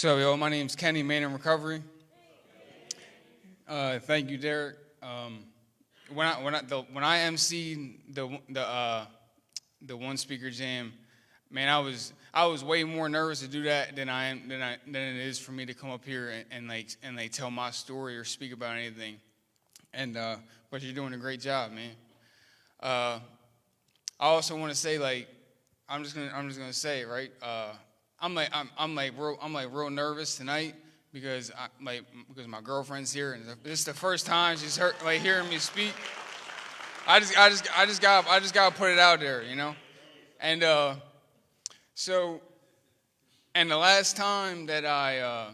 So, yo, my name's Kenny, man in recovery. Thank you, Derek. When I emceed the one speaker jam, man, I was way more nervous to do that than it is for me to come up here and tell my story or speak about anything. And but you're doing a great job, man. I also want to say, I'm just gonna say it, right. I'm real nervous tonight because my girlfriend's here and this is the first time she's hearing me speak. I just gotta put it out there, you know. And the last time that I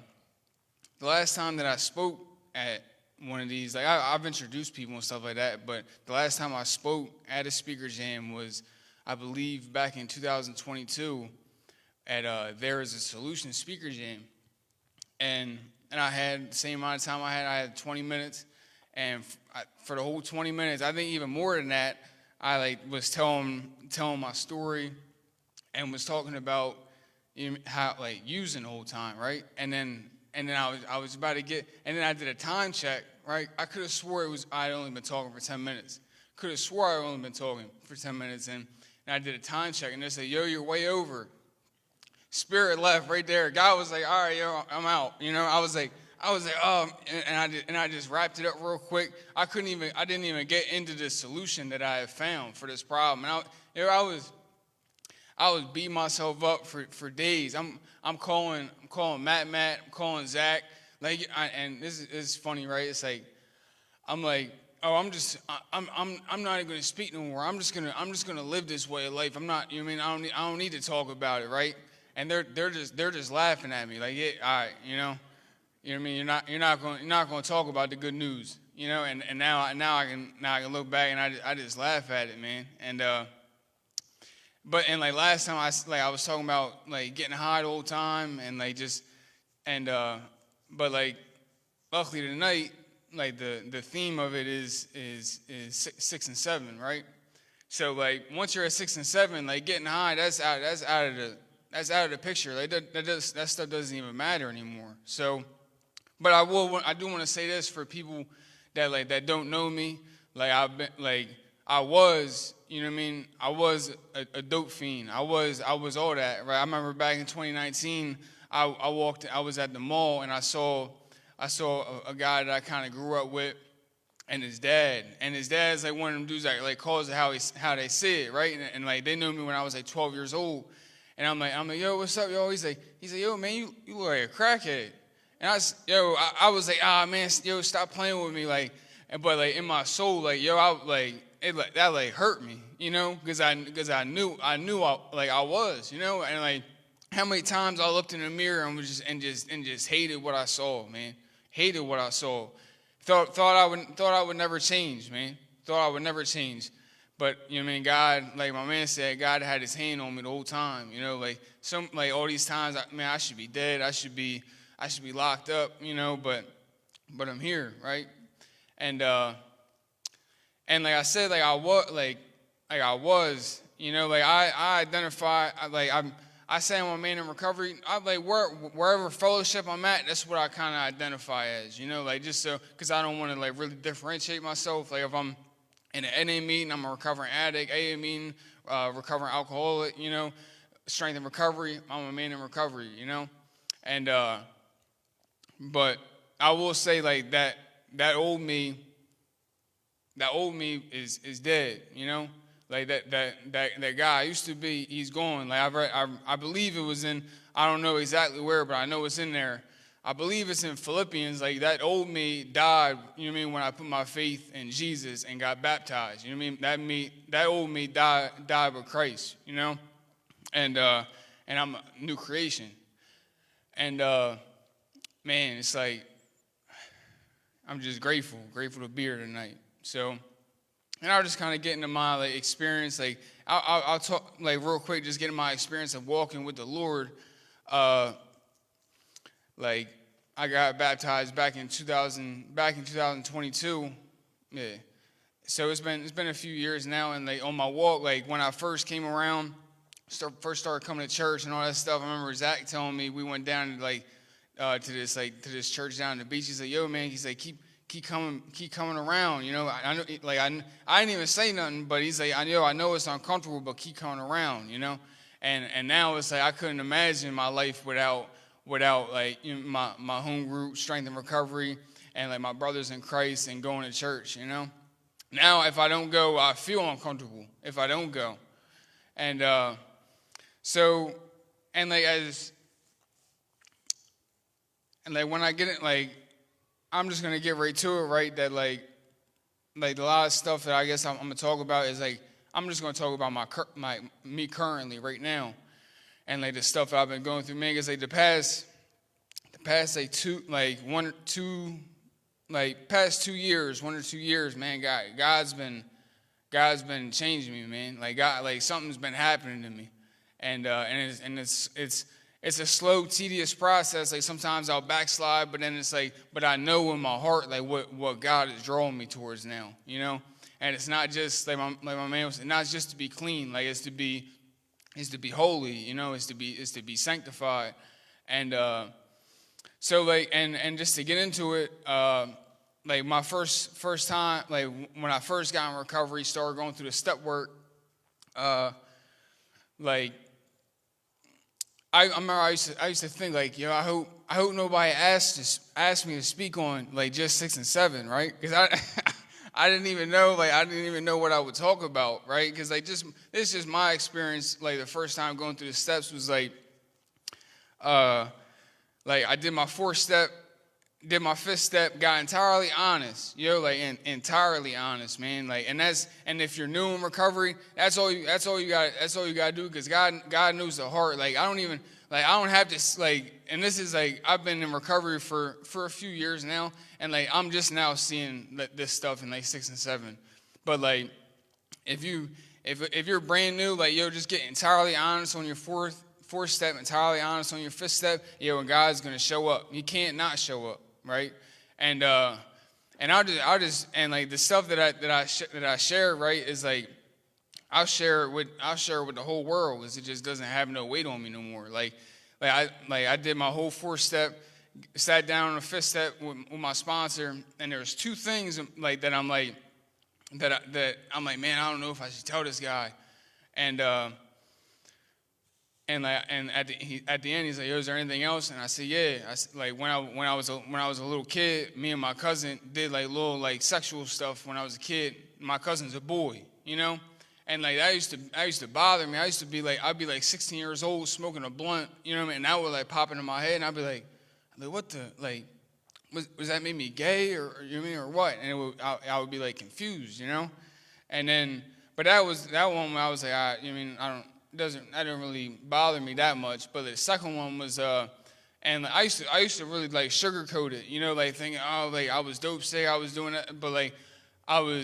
spoke at one of these, I've introduced people and stuff like that, but the last time I spoke at a speaker jam was, I believe, back in 2022 at There Is a Solution speaker jam. And I had the same amount of time I had 20 minutes. And for the whole 20 minutes, I think even more than that, I was telling my story and was talking about how using the whole time, right? And then I was about to and then I did a time check, right? I could have swore I had only been talking for 10 minutes. Could have swore I had only been talking for 10 minutes, and I did a time check, and they said, "Yo, you're way over." Spirit left right there. God was like, "All right, yo, I'm out." You know, I was like, "Oh," and I just wrapped it up real quick. I didn't even get into the solution that I had found for this problem. And I was beating myself up for days. I'm calling Matt, I'm calling Zach, and this is funny, right? It's like I'm like, "Oh, I'm not even gonna speak no more. I'm just gonna live this way of life. I'm not, you know what I mean? I don't need to talk about it, right?" And they're just laughing at me, like, "Yeah, all right, you know what I mean? You're not going to talk about the good news, you know." And now I can look back and I just laugh at it, man. And last time I was talking about getting high the whole time and but luckily tonight the theme of it is 6 and 7, right? So once you're at 6 and 7, getting high, that's out of the picture. That stuff doesn't even matter anymore. So, but I do want to say this for people that don't know me. I was, you know what I mean? I was a dope fiend. I was all that, right? I remember back in 2019, I was at the mall and I saw a guy that I kind of grew up with, and his dad. And his dad's one of them dudes that calls it how they say it, right? And they knew me when I was 12 years old. And I'm like, "Yo, what's up, yo?" He's like, "Yo, man, you look like a crackhead." And I was like, "Ah, man, yo, stop playing with me." But in my soul, that hurt me, you know, because I knew I was, you know, and how many times I looked in the mirror and just hated what I saw, man, hated what I saw, thought I would never change, man, thought I would never change. But, you know what I mean, God, like my man said, God had his hand on me the whole time, you know, all these times, I should be dead, I should be locked up, you know, but I'm here, right? And like I said, I was, you know, I identify, I say I'm a man in recovery. Wherever fellowship I'm at, that's what I kind of identify as, you know, just so, because I don't want to really differentiate myself. If I'm in an NA meeting, I'm a recovering addict. AA meeting, recovering alcoholic, you know. Strength and recovery, I'm a man in recovery, you know. And but I will say that old me is dead, you know. That guy I used to be, he's gone. I believe it was in, I don't know exactly where, but I know it's in there. I believe it's in Philippians. That old me died, you know what I mean, when I put my faith in Jesus and got baptized. You know what I mean? That old me died with Christ, you know? And I'm a new creation. And man, it's I'm just grateful to be here tonight. So, and I'll just kind of get into my experience. I'll talk real quick, just get into my experience of walking with the Lord. I got baptized back in 2022. Yeah. So it's been a few years now, and on my walk, when I first came around, first started coming to church and all that stuff, I remember Zach telling me we went down to to this church down the beach. He's like, yo, man, he's like, keep coming around. You know, I know, like I didn't even say nothing, but he's like, I know it's uncomfortable, but keep coming around. You know, and now it's like I couldn't imagine my life without like, you know, my home group, Strength and Recovery, and like my brothers in Christ and going to church. You know, now if I don't go, I feel uncomfortable if I don't go, and so and like when I get it, like, I'm just gonna get right to it, right? That like a lot of stuff that I guess I'm gonna talk about is like I'm just gonna talk about me currently right now, and like the stuff I've been going through. Man, because like the past like past 2 years, 1 or 2 years, man, God's been changing me, man. Like God, like something's been happening to me, and it's a slow, tedious process. Like sometimes I'll backslide, but then it's like, but I know in my heart like what God is drawing me towards now, you know. And it's not just like my man was, not just to be clean, like it's to be holy, you know. It's to be sanctified, and so like and just to get into it, like my first time, like when I first got in recovery, started going through the step work, like. I remember I used to think like, yo, I hope nobody asked me to speak on like just 6 and 7, right? Because I didn't even know what I would talk about, right? Because like this is just my experience. Like the first time going through the steps was like I did my 4th step, did my 5th step, got entirely honest, you know, like entirely honest, man. Like, and if you're new in recovery, that's all you gotta do, because God knows the heart. Like I don't have to like, and this is like I've been in recovery for a few years now, and like I'm just now seeing this stuff in like 6 and 7. But like if you're brand new, like yo, just get entirely honest on your fourth step, entirely honest on your 5th step, yo, and God's gonna show up. He can't not show up. Right, and I'll just and like the stuff that I share, right, is like I'll share it with the whole world, because it just doesn't have no weight on me no more. Like I did my whole 4th step, sat down on the 5th step with my sponsor, and there's 2 things like that I'm like man, I don't know if I should tell this guy, and at the end he's like, yo, is there anything else? And I said, yeah. Like when I was a little kid, me and my cousin did like little like sexual stuff when I was a kid. My cousin's a boy, you know, and like that used to bother me. I used to be like, I'd be like 16 years old smoking a blunt, you know what I mean? And that would like pop into my head, and I'd be like what the, like was that made me gay, or you know what I mean, or what? And I would be like confused, you know. And then but that one where I was like, that didn't really bother me that much. But the second one was and I used to really like sugarcoat it, you know, like thinking, oh, like I was dope sick, I was doing that, but like a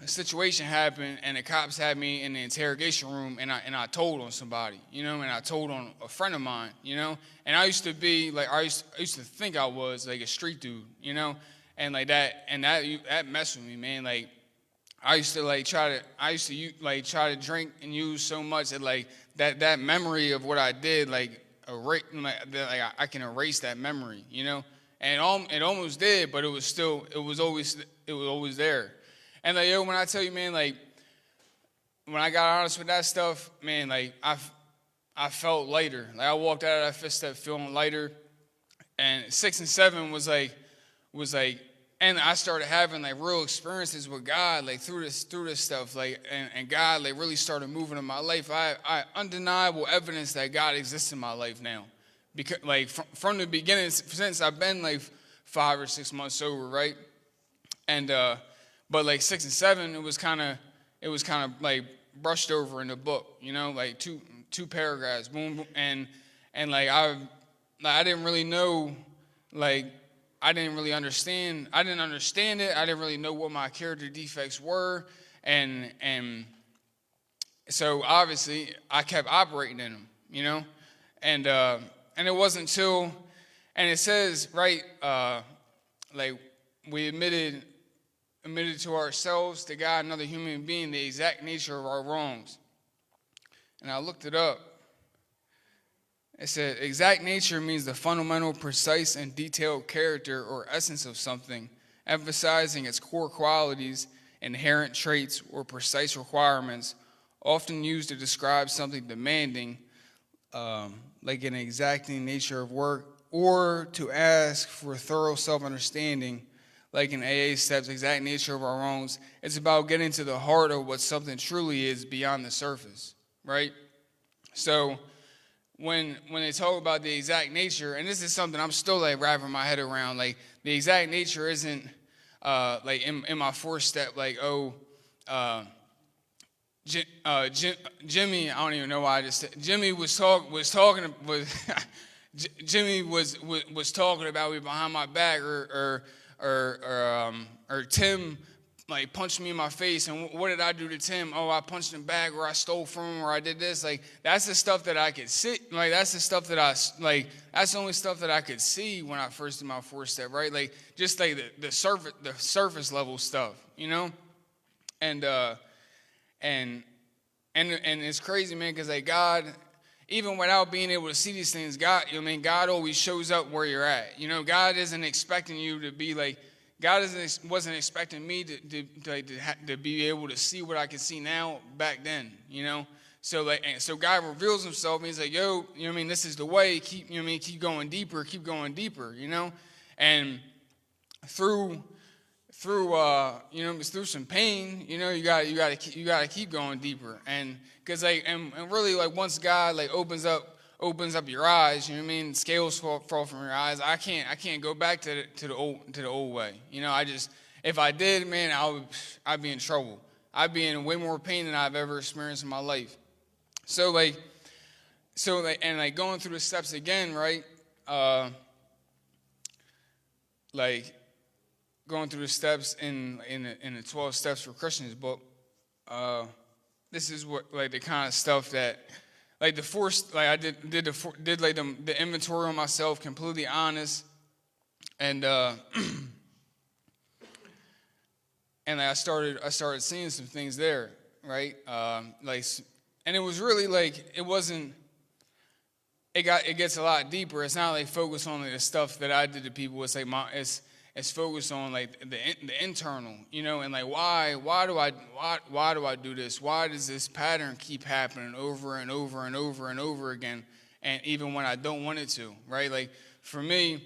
situation happened, and the cops had me in the interrogation room, and I told on somebody, you know, and I told on a friend of mine, you know, and I used to be like, I used to think I was like a street dude, you know, and like that messed with me, man. Like I used to try to drink and use so much that like that memory of what I did, like I can erase that memory, you know, and it almost did, but it was always there. And like, yo, when I tell you, man, like when I got honest with that stuff, man, like I felt lighter. Like I walked out of that 5th step feeling lighter, and 6 and 7 was like, and I started having like real experiences with God, like through this stuff, like and God like really started moving in my life. I undeniable evidence that God exists in my life now, because like from the beginning, since I've been like 5 or 6 months sober, right? And but like 6 and 7, it was kind of like brushed over in the book, you know, like two paragraphs, boom, boom, and like I didn't really know, like I didn't understand it. I didn't really know what my character defects were, and so obviously I kept operating in them, you know, and it wasn't until, and it says right, like we admitted to ourselves, to God, another human being, the exact nature of our wrongs. And I looked it up, It said, exact nature means the fundamental, precise, and detailed character or essence of something, emphasizing its core qualities, inherent traits, or precise requirements, often used to describe something demanding, like an exacting nature of work, or to ask for thorough self-understanding, like in AA steps, exact nature of our wrongs. It's about getting to the heart of what something truly is beyond the surface, right? So when they talk about the exact nature, and this is something I'm still like wrapping my head around, like the exact nature isn't like in my fourth step, like Jimmy, I don't even know why I just said, Jimmy was talking Jimmy was talking about me behind my back, or Tim like punched me in my face, and what did I do to Tim? Oh, I punched him back, or I stole from him, or I did this. Like that's the stuff that I could see. Like that's the stuff that that's the only stuff that I could see when I first did my fourth step, right? Like just like the surface level stuff, you know. And it's crazy, man, because like God, even without being able to see these things, God, God always shows up where you're at. You know, God isn't expecting you to be like, God wasn't expecting me to be able to see what I can see now back then, you know. So God reveals Himself, and He's like, yo, this is the way. Keep going deeper, you know. And through some pain, you gotta keep going deeper, and because and really like once God like opens up your eyes, scales fall from your eyes. I can't go back to the old way. If I did, man, I'd be in trouble. I'd be in way more pain than I've ever experienced in my life. So going through the steps again, right? Going through the steps in the 12 Steps for Christians book, this is what like the kind of stuff that like the force like I did like the inventory on myself, completely honest, and and I started seeing some things there, right? And it was really like it wasn't. It gets a lot deeper. It's not like focused on like the stuff that I did to people. It's like it's focused on like the internal, and like why do I do this? Why does this pattern keep happening over and over and over and over again? And even when I don't want it to, right? Like for me,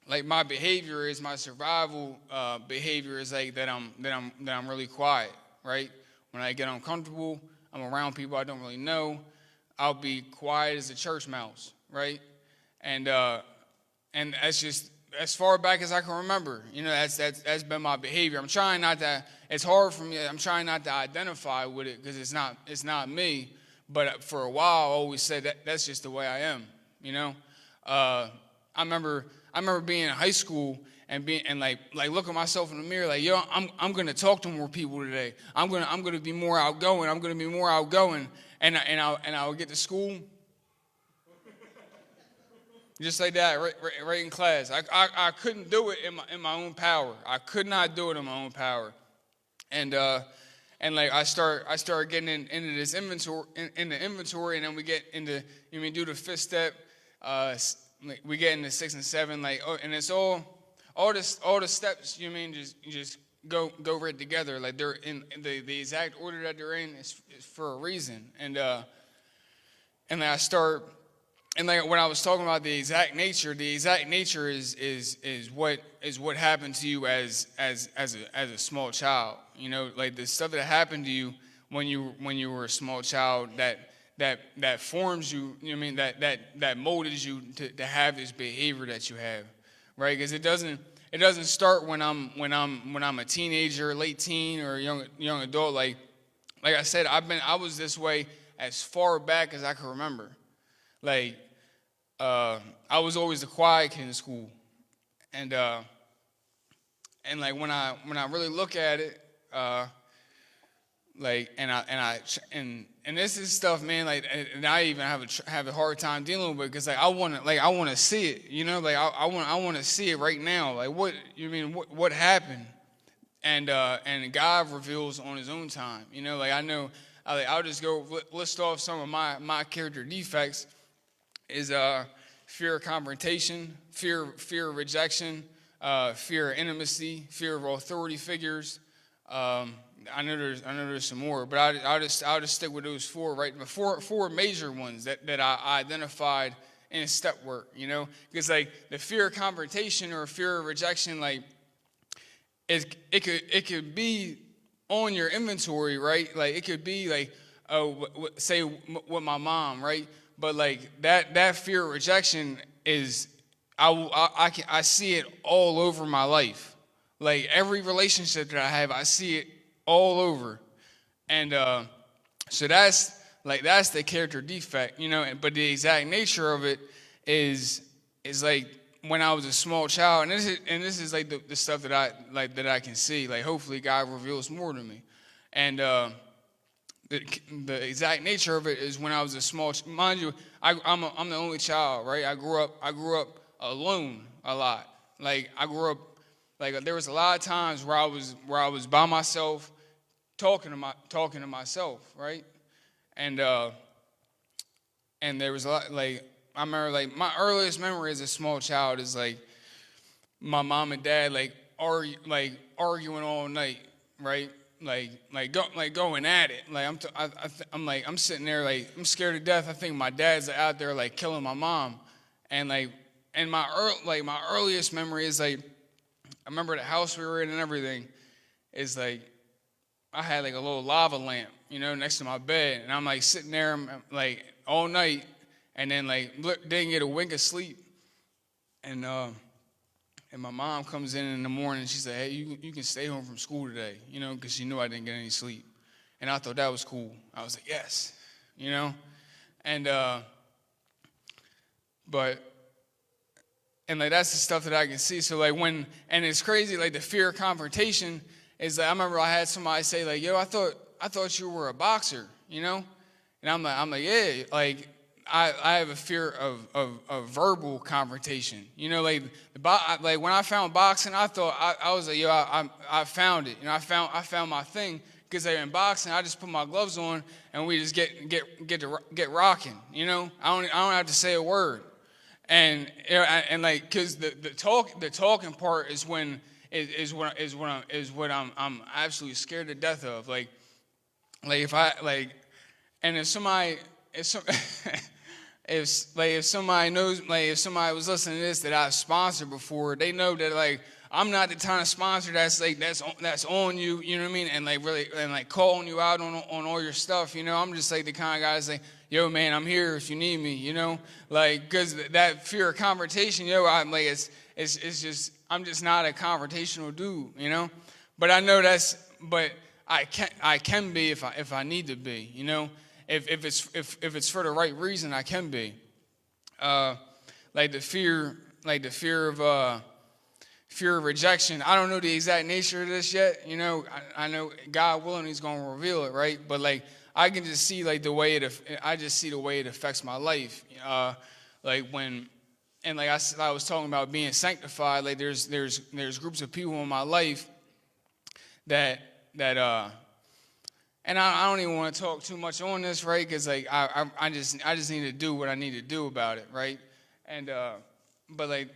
like my behavior is my survival behavior is like that I'm really quiet, right? When I get uncomfortable, I'm around people I don't really know. I'll be quiet as a church mouse, right? And that's just as far back as I can remember. That's been my behavior. I'm trying not to. It's hard for me. I'm trying not to identify with it because it's not me. But for a while, I always said that's just the way I am. I remember being in high school and look at myself in the mirror like, yo, I'm gonna talk to more people today. I'm gonna be more outgoing. And I would get to school, just like that, right in class. I couldn't do it in my own power. I could not do it in my own power, and like I started getting into this inventory, and then we get into do the fifth step. We get into 6 and 7, and it's all the steps. Just go right together. Like they're in the exact order that they're in is for a reason. And then I start, and like when I was talking about the exact nature is what happened to you as a small child. Like the stuff that happened to you when you were a small child that forms you. That molded you to have this behavior that you have, right? Because it doesn't start when I'm a teenager, late teen, or young adult. Like I said, I was this way as far back as I can remember. Like I was always the quiet kid in school, and like when I really look at it, and this is stuff, man. Like, and I even have a hard time dealing with it because I want to see it. I want to see it right now. Like, what happened? And God reveals on His own time. I know. I'll just go list off some of my character defects. is fear of confrontation, fear of rejection, fear of intimacy, fear of authority figures. I know there's some more, but I'll just stick with those four, right? The four major ones that I identified in step work, because like the fear of confrontation or fear of rejection, like it could be on your inventory, right? Like it could be like, say with my mom, right? But like that fear of rejection is, I see it all over my life. Like every relationship that I have, I see it all over. And so that's the character defect, but the exact nature of it is like when I was a small child, and this is like the stuff that I can see. Like hopefully God reveals more to me. And the exact nature of it is when I was a small, mind you, I'm the only child, right? I grew up alone a lot. Like I grew up, like there was a lot of times where I was by myself, talking to myself, right? And there was a lot, like I remember, like my earliest memory as a small child is like my mom and dad arguing all night, right? Going at it. Like I'm sitting there like I'm scared to death. I think my dad's out there like killing my mom, and my earliest memory is like I remember the house we were in and everything is like I had like a little lava lamp, next to my bed, and I'm like sitting there like all night, and then like didn't get a wink of sleep, and my mom comes in the morning and she said, hey, you can stay home from school today, because she knew I didn't get any sleep. And I thought that was cool. I was like, yes, and like that's the stuff that I can see. So like and it's crazy, like the fear of confrontation is like I remember I had somebody say like, yo, I thought you were a boxer, and I'm like, yeah, like I have a fear of verbal confrontation. Like when I found boxing, I thought I was like, yo, I found it. I found my thing, because in boxing, I just put my gloves on and we just get rocking. I don't have to say a word. And like, because the talking part is what I'm absolutely scared to death of. Like if I like, and if somebody if somebody knows, like if somebody was listening to this that I've sponsored before, they know that like I'm not the kind of sponsor that's like that's on you, you know what I mean, and like really and like calling you out on all your stuff, I'm just like the kind of guy that's like, yo man, I'm here if you need me, like because that fear of confrontation, I'm like it's just I'm just not a confrontational dude, but I know but I can be if I need to be, If it's for the right reason, I can be. Like the fear of rejection. I don't know the exact nature of this yet. I know God willing, He's going to reveal it, right? But like I can just see like the way it affects my life. Like when, and like I was talking about being sanctified. Like there's groups of people in my life that. And I don't even want to talk too much on this, right? Because like I just need to do what I need to do about it, right? And but like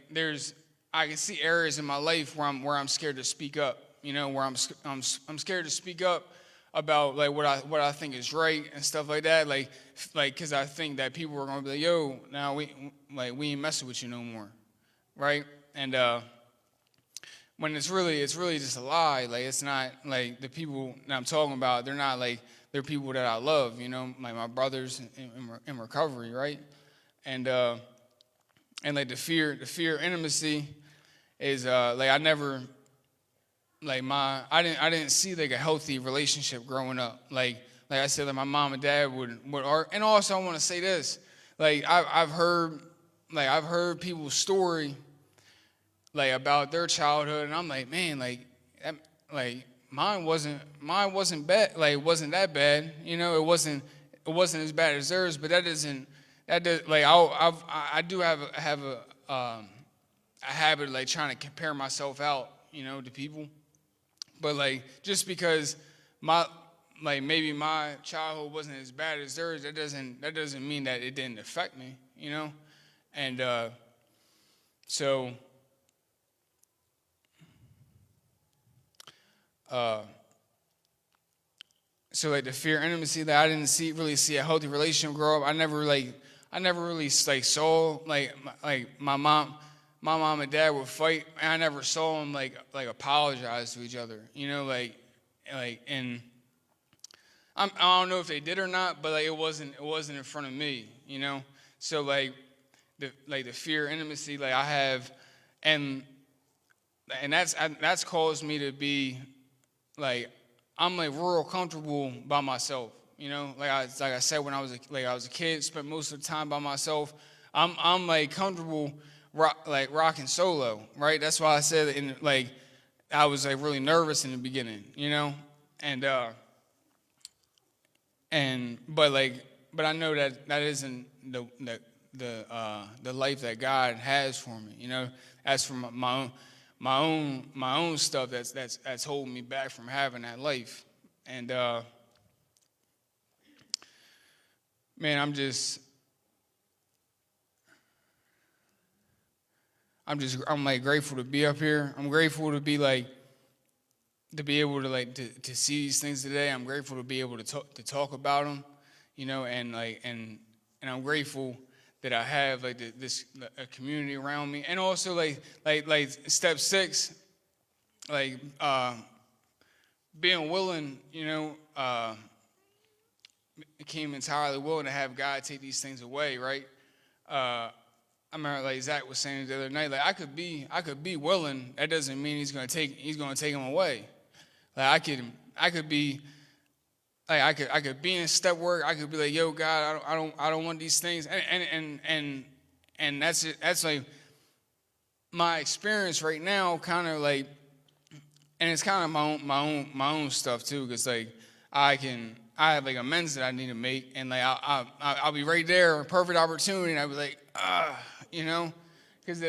I can see areas in my life where I'm scared to speak up, where I'm scared to speak up about like what I think is right and stuff like that, like because I think that people are gonna be like, yo, now we ain't messing with you no more, right? And when it's really just a lie. Like it's not like the people that I'm talking about, they're people that I love, like my brothers in recovery, right? And like the fear of intimacy is like I never like I didn't see like a healthy relationship growing up. Like I said, like my mom and dad would and also I want to say this, like I've heard people's story like about their childhood, and I'm like, man, like mine wasn't bad, like it wasn't that bad, it wasn't as bad as theirs, but that does like I do have a habit of like trying to compare myself out, to people, but like just because maybe my childhood wasn't as bad as theirs, that doesn't mean that it didn't affect me, And so uh, so like the fear of intimacy, that I didn't really see a healthy relationship grow up. I never really like saw like my mom and dad would fight, and I never saw them like apologize to each other, and I don't know if they did or not, but like it wasn't in front of me, So like the fear of intimacy, like I have, and that's caused me to be like, I'm like real comfortable by myself, Like I said, when I was a kid, spent most of the time by myself. I'm like comfortable rocking solo, right? That's why I said I was like really nervous in the beginning, but I know that isn't the life that God has for me, As for my own stuff that's holding me back from having that life. And man, I'm like grateful to be up here. I'm grateful to be able to see these things today. I'm grateful to be able to talk about them, and I'm grateful that I have this a community around me, and also like step 6, being willing, became entirely willing to have God take these things away, right? I remember like Zach was saying the other night, like I could be willing. That doesn't mean he's gonna take them away. Like I could be in step work. I could be like, yo, God, I don't want these things, and that's like my experience right now, kind of like, and it's kind of my own stuff too, because like I have like amends that I need to make, and like I'll be right there, a perfect opportunity, and I'll be like, because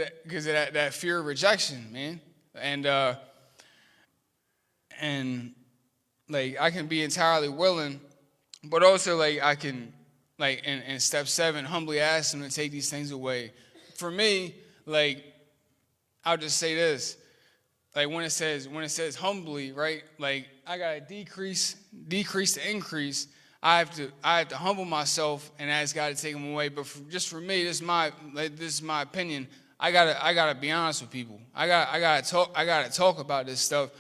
of that fear of rejection, man, and like I can be entirely willing, but also like I can, like in step 7, humbly ask him to take these things away. For me, like I'll just say this, like when it says humbly, right? Like I gotta decrease to increase. I have to humble myself and ask God to take them away. But just for me, this is my opinion. I gotta be honest with people. I gotta talk about this stuff.